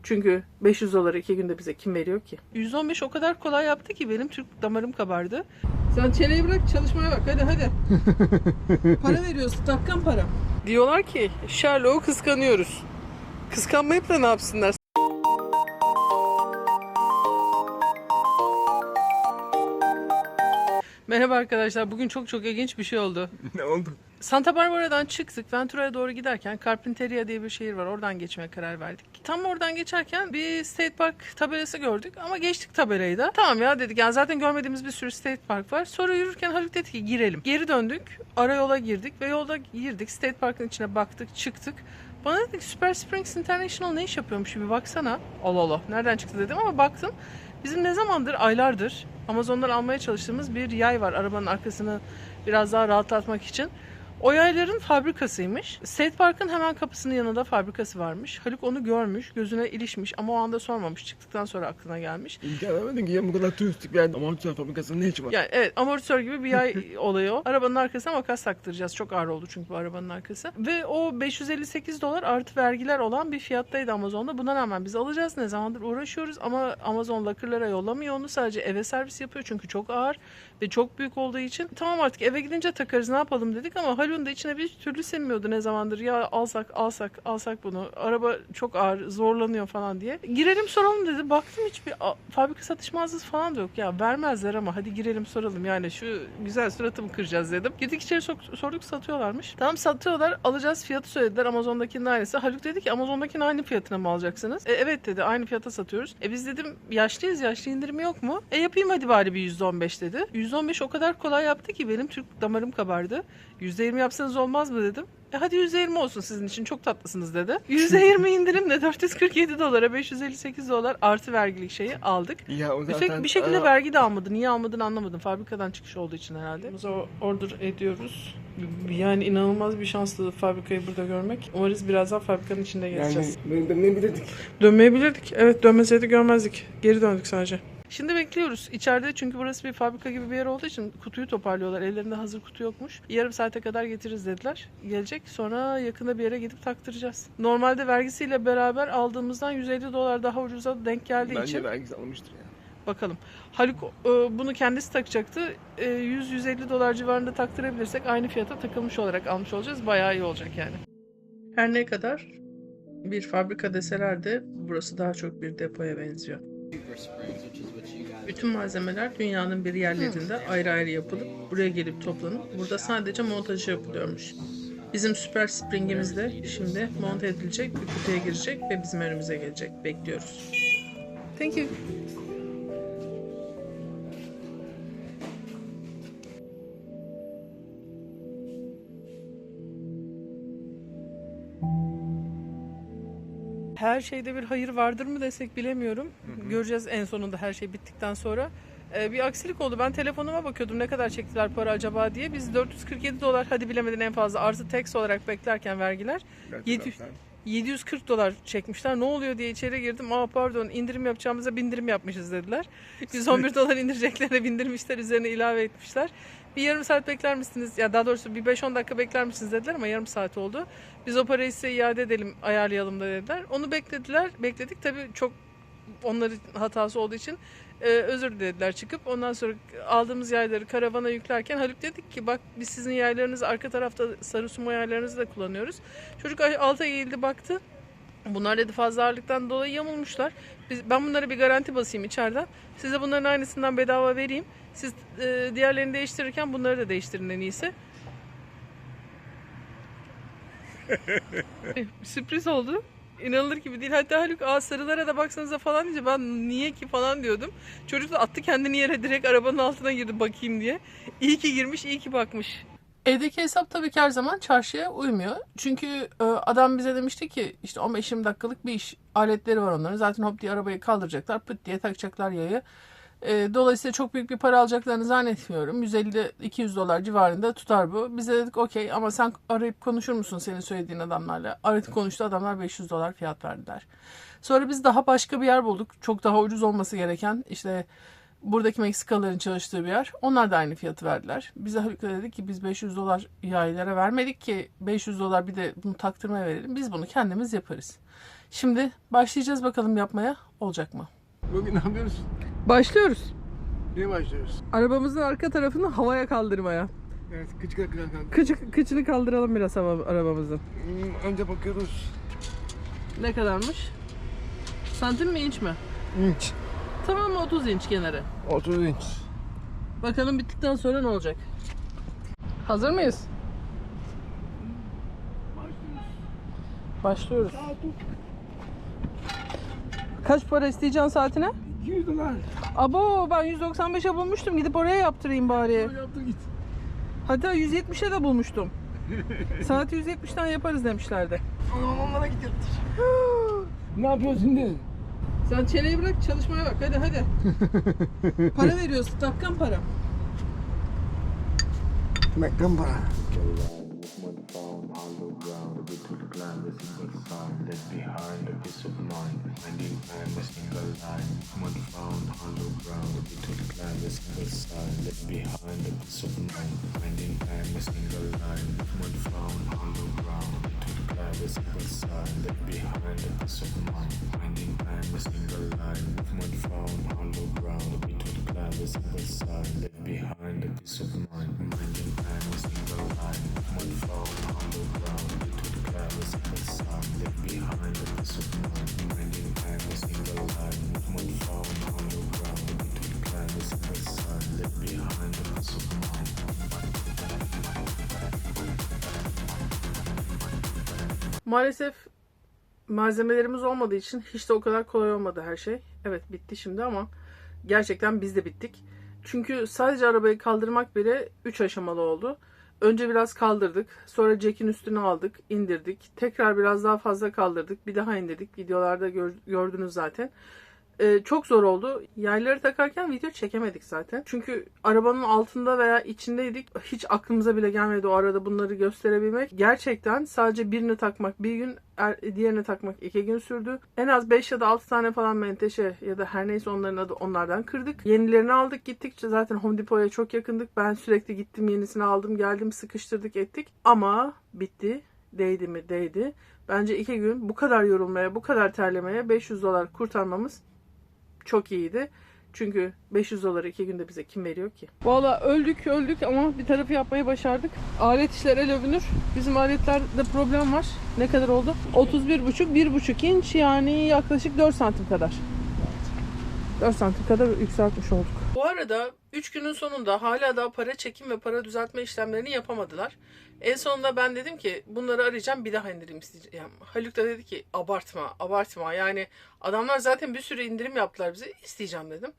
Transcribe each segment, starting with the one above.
Çünkü 500 doları 2 günde bize kim veriyor ki? 115 o kadar kolay yaptı ki benim Türk damarım kabardı. Sen çeneyi bırak, çalışmaya bak, hadi. Para veriyorsun, takkan para. Diyorlar ki Sherlock'u kıskanıyoruz. Kıskanmayıp da ne yapsınlar? Merhaba arkadaşlar. Bugün çok ilginç bir şey oldu. Ne oldu? Santa Barbara'dan çıktık. Ventura'ya doğru giderken Carpinteria diye bir şehir var. Oradan geçmeye karar verdik. Tam oradan geçerken bir State Park tabelası gördük. Ama geçtik tabelayı da. Tamam ya dedik. Yani zaten görmediğimiz bir sürü State Park var. Sonra yürürken Haluk dedi ki girelim. Geri döndük. Ara yola girdik ve yolda girdik. State Park'ın içine baktık, çıktık. Bana dedi ki Super Springs International ne iş yapıyormuş bir baksana. Allah Allah. Nereden çıktı dedim ama baktım. Bizim ne zamandır, aylardır Amazon'dan almaya çalıştığımız bir yay var. Arabanın arkasını biraz daha rahatlatmak için. O yayların fabrikasıymış. State Park'ın hemen kapısının yanında fabrikası varmış. Haluk onu görmüş, gözüne ilişmiş ama o anda sormamış. Çıktıktan sonra aklına gelmiş. İmkan vermedin ki ya bu kadar turistik bir yerde amortisör fabrikasının ne işi var? Yani evet, amortisör gibi bir yay olayı o. Arabanın arkasına makas taktıracağız. Çok ağır oldu çünkü bu arabanın arkası. Ve o 558 dolar artı vergiler olan bir fiyattaydı Amazon'da. Buna rağmen biz alacağız. Ne zamandır uğraşıyoruz ama Amazon Lacquer'lara yollamıyor onu. Sadece eve servis yapıyor çünkü çok ağır ve çok büyük olduğu için. Tamam artık eve gidince takarız, ne yapalım dedik ama Haluk'un da içine bir türlü sinmiyordu ne zamandır. Ya alsak bunu. Araba çok ağır, zorlanıyor falan diye. Girelim soralım dedi. Baktım hiçbir fabrika satış mağazası falan da yok. Ya vermezler ama hadi girelim soralım. Yani şu güzel suratımı kıracağız dedim. Gittik içeri sorduk, satıyorlarmış. Tamam satıyorlar. Alacağız, fiyatı söylediler. Amazon'dakinin aynısı. Haluk dedi ki Amazon'dakinin aynı fiyatına mı alacaksınız? Evet dedi. Aynı fiyata satıyoruz. Biz dedim yaşlıyız. Yaşlı indirimi yok mu? Yapayım hadi bari bir %15 dedi. %15 o kadar kolay yaptı ki benim Türk damarım kabardı. %20 yapsanız olmaz mı dedim. Hadi %20 olsun sizin için, çok tatlısınız dedi. %20 indirimle 447 dolara 558 dolar artı vergilik şeyi aldık. Ya o Üstelik zaten bir şekilde vergi de almadı. Niye almadığını anlamadım. Fabrikadan çıkış olduğu için herhalde. Biz order ediyoruz. Yani inanılmaz bir şanslı fabrikayı burada görmek. Umarız birazdan fabrikanın içinde gezeceğiz. yani dönmeyebilirdik. Dönmeyebilirdik. Evet, dönmeseydi görmezdik. Geri döndük sadece. Şimdi bekliyoruz. İçeride çünkü burası bir fabrika gibi bir yer olduğu için kutuyu toparlıyorlar. Ellerinde hazır kutu yokmuş. Yarım saate kadar getiririz dediler. Gelecek. Sonra yakında bir yere gidip taktıracağız. Normalde vergisiyle beraber aldığımızdan 150 dolar daha ucuza denk geldiği için. Bence vergisi alınmıştır ya. Bakalım. Haluk bunu kendisi takacaktı. 100-150 dolar civarında taktırabilirsek aynı fiyata takılmış olarak almış olacağız. Bayağı iyi olacak yani. Her ne kadar bir fabrika deseler de burası daha çok bir depoya benziyor. Bütün malzemeler dünyanın bir yerlerinde ayrı ayrı yapılıp buraya gelip toplanıp burada sadece montajı yapılıyormuş. Bizim Super Spring'imiz de şimdi monte edilecek, bir kutuya girecek ve bizim önümüze gelecek. Bekliyoruz. Thank you. Her şeyde bir hayır vardır mı desek bilemiyorum. Göreceğiz en sonunda her şey bittikten sonra. Bir aksilik oldu. Ben telefonuma bakıyordum ne kadar çektiler para acaba diye. Biz 447 dolar hadi bilemedin en fazla artı tax olarak beklerken vergiler 740 dolar çekmişler. Ne oluyor diye içeri girdim. Pardon, indirim yapacağımıza bindirim yapmışız dediler. 111 dolar indireceklerine bindirmişler, üzerine ilave etmişler. Bir yarım saat bekler misiniz? Ya daha doğrusu bir 5-10 dakika bekler misiniz dediler ama yarım saat oldu. Biz o parayı size iade edelim, ayarlayalım da dediler. Onu bekledik. Tabii çok onların hatası olduğu için özür dilediler çıkıp. Ondan sonra aldığımız yayları karavana yüklerken Haluk dedik ki bak biz sizin yaylarınızı arka tarafta sarı sumo yaylarınızı da kullanıyoruz. Çocuk alta eğildi baktı. Bunlar dedi fazla ağırlıktan dolayı yamulmuşlar. Ben bunlara bir garanti basayım içeriden. Size bunların aynısından bedava vereyim. Siz diğerlerini değiştirirken bunları da değiştirin en iyisi. Sürpriz oldu. İnanılır gibi değil. Hatta Haluk sarılara da baksanıza falan deyince ben niye ki falan diyordum. Çocuk da attı kendini yere, direkt arabanın altına girdi bakayım diye. İyi ki girmiş, iyi ki bakmış. Evdeki hesap tabii ki her zaman çarşıya uymuyor. Çünkü adam bize demişti ki işte 15-20 dakikalık bir iş. Aletleri var onların. Zaten hop diye arabayı kaldıracaklar. Pıt diye takacaklar yayı. Dolayısıyla çok büyük bir para alacaklarını zannetmiyorum. 150-200 dolar civarında tutar bu. Biz de dedik okey ama sen arayıp konuşur musun senin söylediğin adamlarla? Aradık konuştu, adamlar 500 dolar fiyat verdiler. Sonra biz daha başka bir yer bulduk. Çok daha ucuz olması gereken işte buradaki Meksikalıların çalıştığı bir yer. Onlar da aynı fiyatı verdiler. Bize Haluk'la dedik ki biz 500 dolar yaylara vermedik ki 500 dolar bir de bunu taktırmaya verelim. Biz bunu kendimiz yaparız. Şimdi başlayacağız bakalım yapmaya. Olacak mı? Bugün ne yapıyoruz? Başlıyoruz. Neye başlıyoruz? Arabamızın arka tarafını havaya kaldırmaya. Evet, küçük Kıçını kaldıralım biraz arabamızın. Önce bakıyoruz. Ne kadarmış? Santim mi inç mi? İnç. Tamam mı 30 inç kenarı? 30 inç. Bakalım bittikten sonra ne olacak? Hazır mıyız? Başlıyoruz. Kaç para isteyeceksin saatine? 200 dolar. Abo ben 195'e bulmuştum. Gidip oraya yaptırayım bari. Yaptın git. Hatta 170'e de bulmuştum. Saati 170'ten yaparız demişlerdi. Onlara git yaptır. Ne yapıyorsun şimdi? Sen çeneyi bırak çalışmaya bak. Hadi hadi. Para veriyorsun. Dakkan para. Mekkan para. Maalesef malzemelerimiz olmadığı için hiç de o kadar kolay olmadı her şey. Evet bitti şimdi ama gerçekten biz de bittik. Çünkü sadece arabayı kaldırmak bile 3 aşamalı oldu. Önce biraz kaldırdık. Sonra jack'in üstüne aldık, indirdik. Tekrar biraz daha fazla kaldırdık. Bir daha indirdik. Videolarda gördünüz zaten. Çok zor oldu. Yayları takarken video çekemedik zaten. Çünkü arabanın altında veya içindeydik. Hiç aklımıza bile gelmedi o arada bunları gösterebilmek. Gerçekten sadece birini takmak bir gün, diğerini takmak 2 gün sürdü. En az 5 ya da 6 tane falan menteşe ya da her neyse onların adı onlardan kırdık. Yenilerini aldık gittik. Zaten Home Depot'ya çok yakındık. Ben sürekli gittim yenisini aldım geldim sıkıştırdık ettik. Ama bitti. Değdi mi? Değdi. Bence 2 gün bu kadar yorulmaya, bu kadar terlemeye 500 dolar kurtarmamız çok iyiydi. Çünkü 500 doları 2 günde bize kim veriyor ki? Valla öldük ama bir tarafı yapmayı başardık. Alet işler el övünür. Bizim aletlerde problem var. Ne kadar oldu? 1,5 inç yani yaklaşık 4 santim kadar. 4 santim kadar yükseltmiş olduk. Bu arada 3 günün sonunda hala daha para çekim ve para düzeltme işlemlerini yapamadılar. En sonunda ben dedim ki bunları arayacağım bir daha indirim isteyeceğim. Haluk da dedi ki abartma yani adamlar zaten bir sürü indirim yaptılar bize isteyeceğim dedim.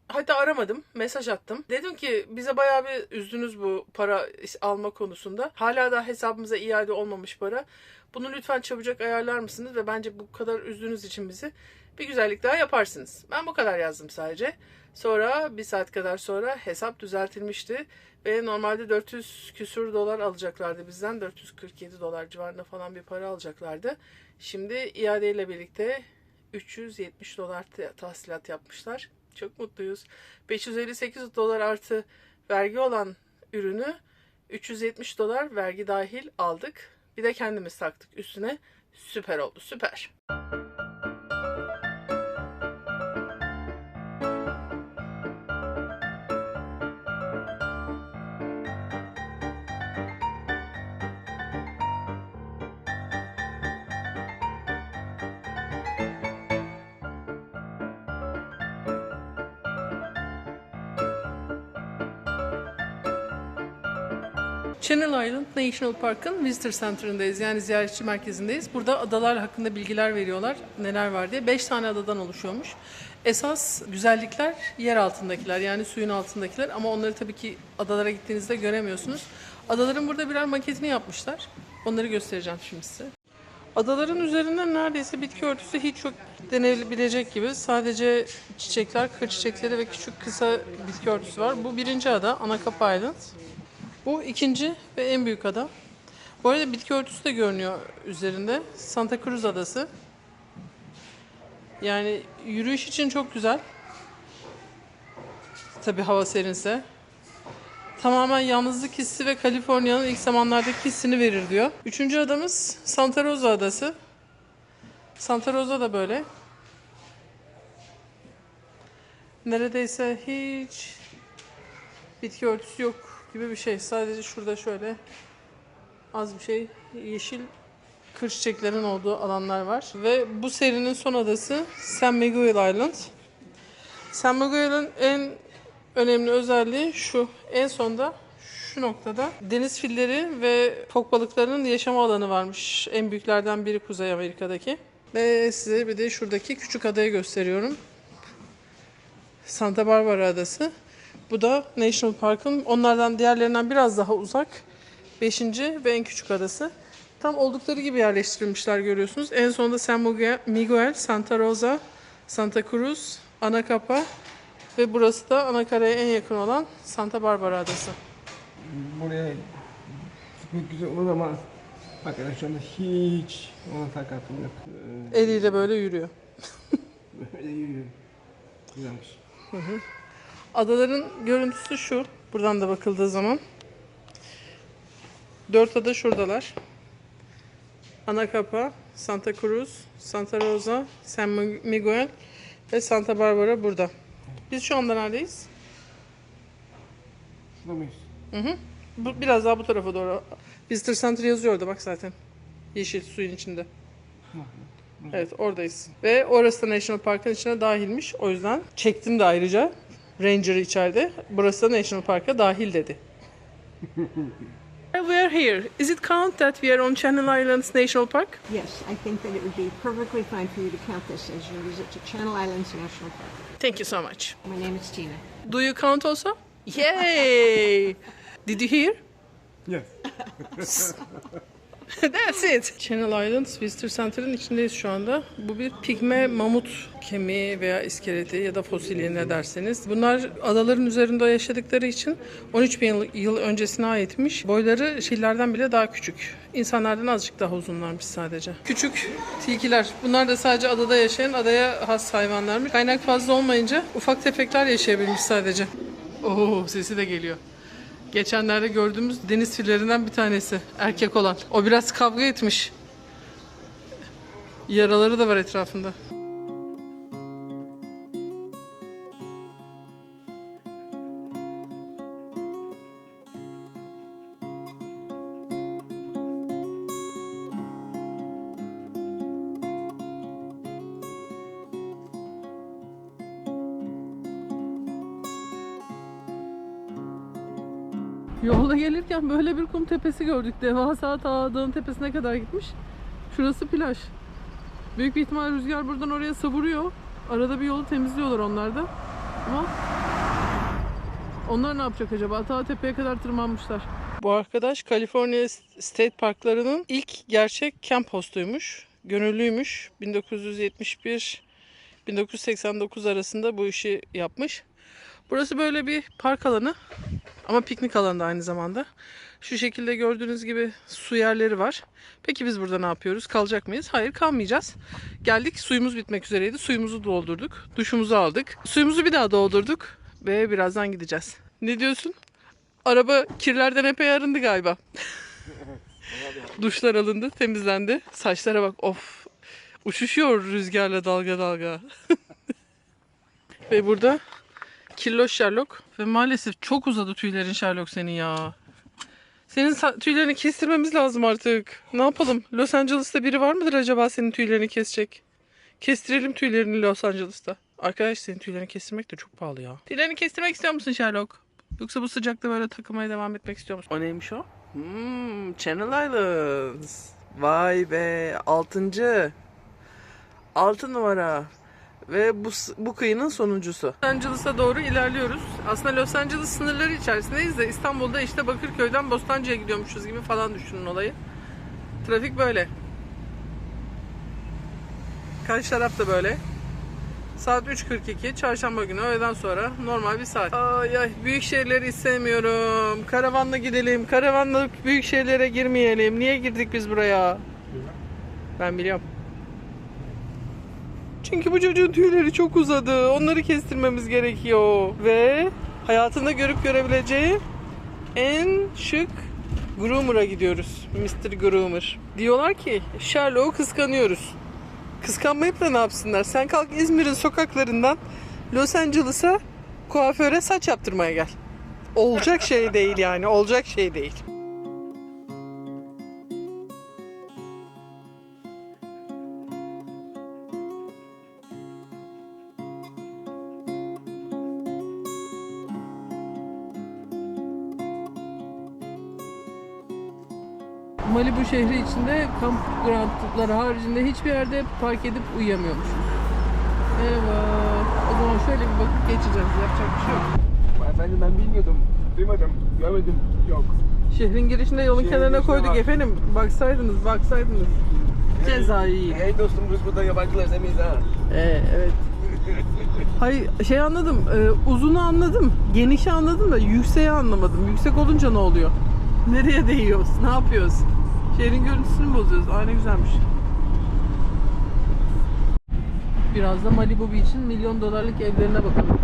Hatta aramadım mesaj attım. Dedim ki bize bayağı bir üzdünüz bu para alma konusunda. Hala da hesabımıza iade olmamış para. Bunu lütfen çabucak ayarlar mısınız ve bence bu kadar üzdüğünüz için bizi bir güzellik daha yaparsınız. Ben bu kadar yazdım sadece. Sonra bir saat kadar sonra hesap düzeltilmişti. Ve normalde 400 küsür dolar alacaklardı bizden. 447 dolar civarında falan bir para alacaklardı. Şimdi iadeyle birlikte 370 dolar tahsilat yapmışlar. Çok mutluyuz. 558 dolar artı vergi olan ürünü 370 dolar vergi dahil aldık. Bir de kendimiz taktık üstüne. Süper oldu, süper. Channel Island National Park'ın Visitor Center'ındayız. Yani ziyaretçi merkezindeyiz. Burada adalar hakkında bilgiler veriyorlar. Neler var diye. 5 tane adadan oluşuyormuş. Esas güzellikler yer altındakiler. Yani suyun altındakiler. Ama onları tabii ki adalara gittiğinizde göremiyorsunuz. Adaların burada birer maketini yapmışlar. Onları göstereceğim şimdi size. Adaların üzerinden neredeyse bitki örtüsü hiç yok denebilecek gibi. Sadece çiçekler, kır çiçekleri ve küçük kısa bitki örtüsü var. Bu birinci ada, Anacapa Island. Bu ikinci ve en büyük ada. Bu arada bitki örtüsü de görünüyor üzerinde. Santa Cruz Adası. Yani yürüyüş için çok güzel. Tabii hava serinse. Tamamen yalnızlık hissi ve Kaliforniya'nın ilk zamanlardaki hissini verir diyor. Üçüncü adamız Santa Rosa Adası. Santa Rosa da böyle. Neredeyse hiç bitki örtüsü yok gibi bir şey. Sadece şurada şöyle az bir şey yeşil kır çiçeklerin olduğu alanlar var. Ve bu serinin son adası San Miguel Island. San Miguel'in en önemli özelliği şu. En sonda şu noktada deniz filleri ve fok balıklarının yaşama alanı varmış. En büyüklerden biri Kuzey Amerika'daki. Ve size bir de şuradaki küçük adayı gösteriyorum. Santa Barbara Adası. Bu da National Park'ın onlardan diğerlerinden biraz daha uzak 5. ve en küçük adası. Tam oldukları gibi yerleştirilmişler görüyorsunuz. En sonunda San Miguel, Santa Rosa, Santa Cruz, Anacapa ve burası da Anakara'ya en yakın olan Santa Barbara Adası. Buraya gitmek güzel olur ama hakikaten şu anda hiç ona takatım yok. Eliyle böyle yürüyor. Böyle yürüyorum. Güzelmiş. Adaların görüntüsü şu. Buradan da bakıldığı zaman. 4 ada şuradalar. Anacapa, Santa Cruz, Santa Rosa, San Miguel ve Santa Barbara burada. Biz şu anda neredeyiz? Şurada mıyız? Biraz daha bu tarafa doğru. Visitor Center yazıyor orada bak zaten. Yeşil suyun içinde. Evet oradayız. Ve orası da National Park'ın içine dahilmiş. O yüzden çektim de ayrıca. Ranger içeride. Burası da National Park'a dahil dedi. We are here. Is it count that we are on Channel Islands National Park? Yes, I think that it would be perfectly fine for you to count this as your visit to Channel Islands National Park. Thank you so much. My name is Tina. Do you count also? Yay! Did you hear? Yes. That's it. Channel Islands Visitor Center'ın içindeyiz şu anda. Bu bir pigme mamut kemiği veya iskeleti ya da fosili ne derseniz. Bunlar adaların üzerinde yaşadıkları için 13 bin yıl öncesine aitmiş. Boyları şeylerden bile daha küçük. İnsanlardan azıcık daha uzunlarmış sadece. Küçük tilkiler. Bunlar da sadece adada yaşayan, adaya has hayvanlarmış. Kaynak fazla olmayınca ufak tefekler yaşayabilmiş sadece. Oo, sesi de geliyor. Geçenlerde gördüğümüz deniz fillerinden bir tanesi. Erkek olan. O biraz kavga etmiş. Yaraları da var etrafında. Yolda gelirken böyle bir kum tepesi gördük. Devasa ta dağın tepesine kadar gitmiş. Şurası plaj. Büyük bir ihtimal rüzgar buradan oraya savuruyor. Arada bir yolu temizliyorlar onlar da. Ama onlar ne yapacak acaba? Ta tepeye kadar tırmanmışlar. Bu arkadaş California State Parklarının ilk gerçek camp hostuymuş. Gönüllüymüş. 1971-1989 arasında bu işi yapmış. Burası böyle bir park alanı. Ama piknik alanı da aynı zamanda. Şu şekilde gördüğünüz gibi su yerleri var. Peki biz burada ne yapıyoruz? Kalacak mıyız? Hayır, kalmayacağız. Geldik, suyumuz bitmek üzereydi. Suyumuzu doldurduk. Duşumuzu aldık. Suyumuzu bir daha doldurduk. Ve birazdan gideceğiz. Ne diyorsun? Araba kirlerden epey arındı galiba. Duşlar alındı, temizlendi. Saçlara bak, of. Uçuşuyor rüzgarla dalga dalga. Ve burada Kirloş Sherlock. Ve maalesef çok uzadı tüylerin Sherlock senin ya. Senin tüylerini kestirmemiz lazım artık. Ne yapalım? Los Angeles'ta biri var mıdır acaba senin tüylerini kesecek? Kestirelim tüylerini Los Angeles'ta. Arkadaş senin tüylerini kestirmek de çok pahalı ya. Tüylerini kestirmek istiyor musun Sherlock? Yoksa bu sıcakta böyle takılmaya devam etmek istiyor musun? O neymiş o? Channel Islands. Vay be. 6 numara. Ve bu kıyının sonuncusu. Los Angeles'a doğru ilerliyoruz. Aslında Los Angeles sınırları içerisindeyiz de İstanbul'da işte Bakırköy'den Bostancı'ya gidiyormuşuz gibi falan düşünün olayı. Trafik böyle. Karşı taraf da böyle. Saat 3:42. Çarşamba günü öğleden sonra normal bir saat. Ay büyük şehirleri istemiyorum. Karavanla gidelim. Karavanla büyük şehirlere girmeyelim. Niye girdik biz buraya? Ben biliyorum. Çünkü bu çocuğun tüyleri çok uzadı. Onları kestirmemiz gerekiyor. Ve hayatında görüp görebileceği en şık groomer'a gidiyoruz. Mr. Groomer. Diyorlar ki Sherlock'u kıskanıyoruz. Kıskanmayıp da ne yapsınlar? Sen kalk İzmir'in sokaklarından Los Angeles'a kuaföre saç yaptırmaya gel. Olacak şey değil yani, olacak şey değil. Malibu şehri içinde kampgroundları haricinde hiçbir yerde park edip uyuyamıyormuşuz. Evet. O zaman şöyle bir bakıp geçeceğiz. Yapacak bir şey yok. Efendim ben bilmiyordum. Duymadım. Görmedim. Yok. Şehrin girişinde yolun Şehrin kenarına girişinde koyduk var. efendim. Baksaydınız. Cezayı yiyin. Hey dostum biz burada yabancılar demeyiz ha. Evet. Hayır şey anladım. Uzunu anladım. Genişi anladım da yükseği anlamadım. Yüksek olunca ne oluyor? Nereye değiyoruz? Ne yapıyoruz? Şehrin görüntüsünü mü bozuyoruz? Aa ne güzelmiş. Biraz da Malibu Beach'in milyon dolarlık evlerine bakalım.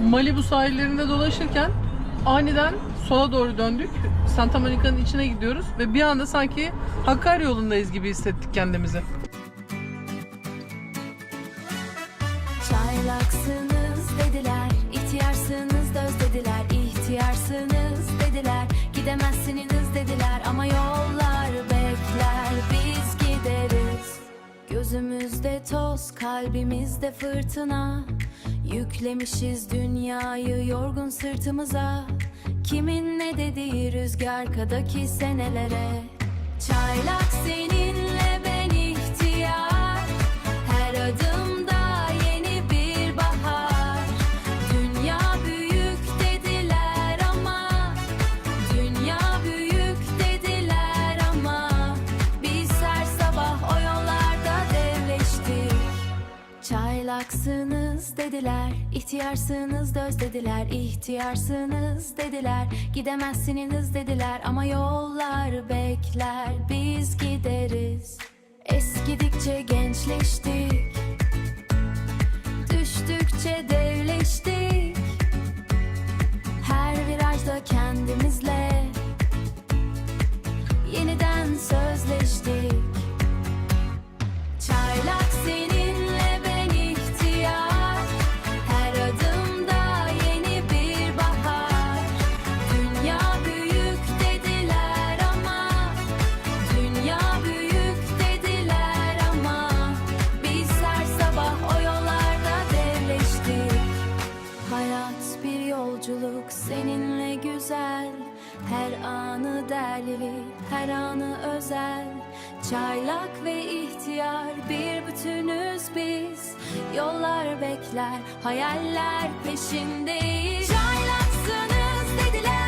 Malibu sahillerinde dolaşırken aniden sola doğru döndük. Santa Monica'nın içine gidiyoruz ve bir anda sanki Hakkari yolundayız gibi hissettik kendimizi. Çaylaksınız dediler, ihtiyarsınız da özlediler, ihtiyarsınız dediler, gidemezsiniz dediler ama yollar bekler, biz gideriz. Gözümüzde toz, kalbimizde fırtına, yüklemişiz dünyayı yorgun sırtımıza. Kimin ne dediği rüzgarkadaki senelere. Çaylak seninle ben ihtiyar, her adımda yeni bir bahar. Dünya büyük dediler ama, dünya büyük dediler ama, biz her sabah o yollarda devleştik. Çaylaksınız dediler, ihtiyarsınız da özlediler, ihtiyarsınız dediler, gidemezsiniz dediler ama yollar bekler, biz gideriz. Eskidikçe gençleştik, düştükçe devleştik, her virajda kendimizle yeniden sözleştik. Çaylak seninle ben ihtiyar, her adımda yeni bir bahar. Dünya büyük dediler ama, dünya büyük dediler ama, biz her sabah o yollarda devleştik. Hayat bir yolculuk seninle güzel, her anı değerli, her anı özel. Çaylak ve ihtiyar bir bütünüz biz. Yollar bekler, hayaller peşindeyiz. Çaylaksınız dediler.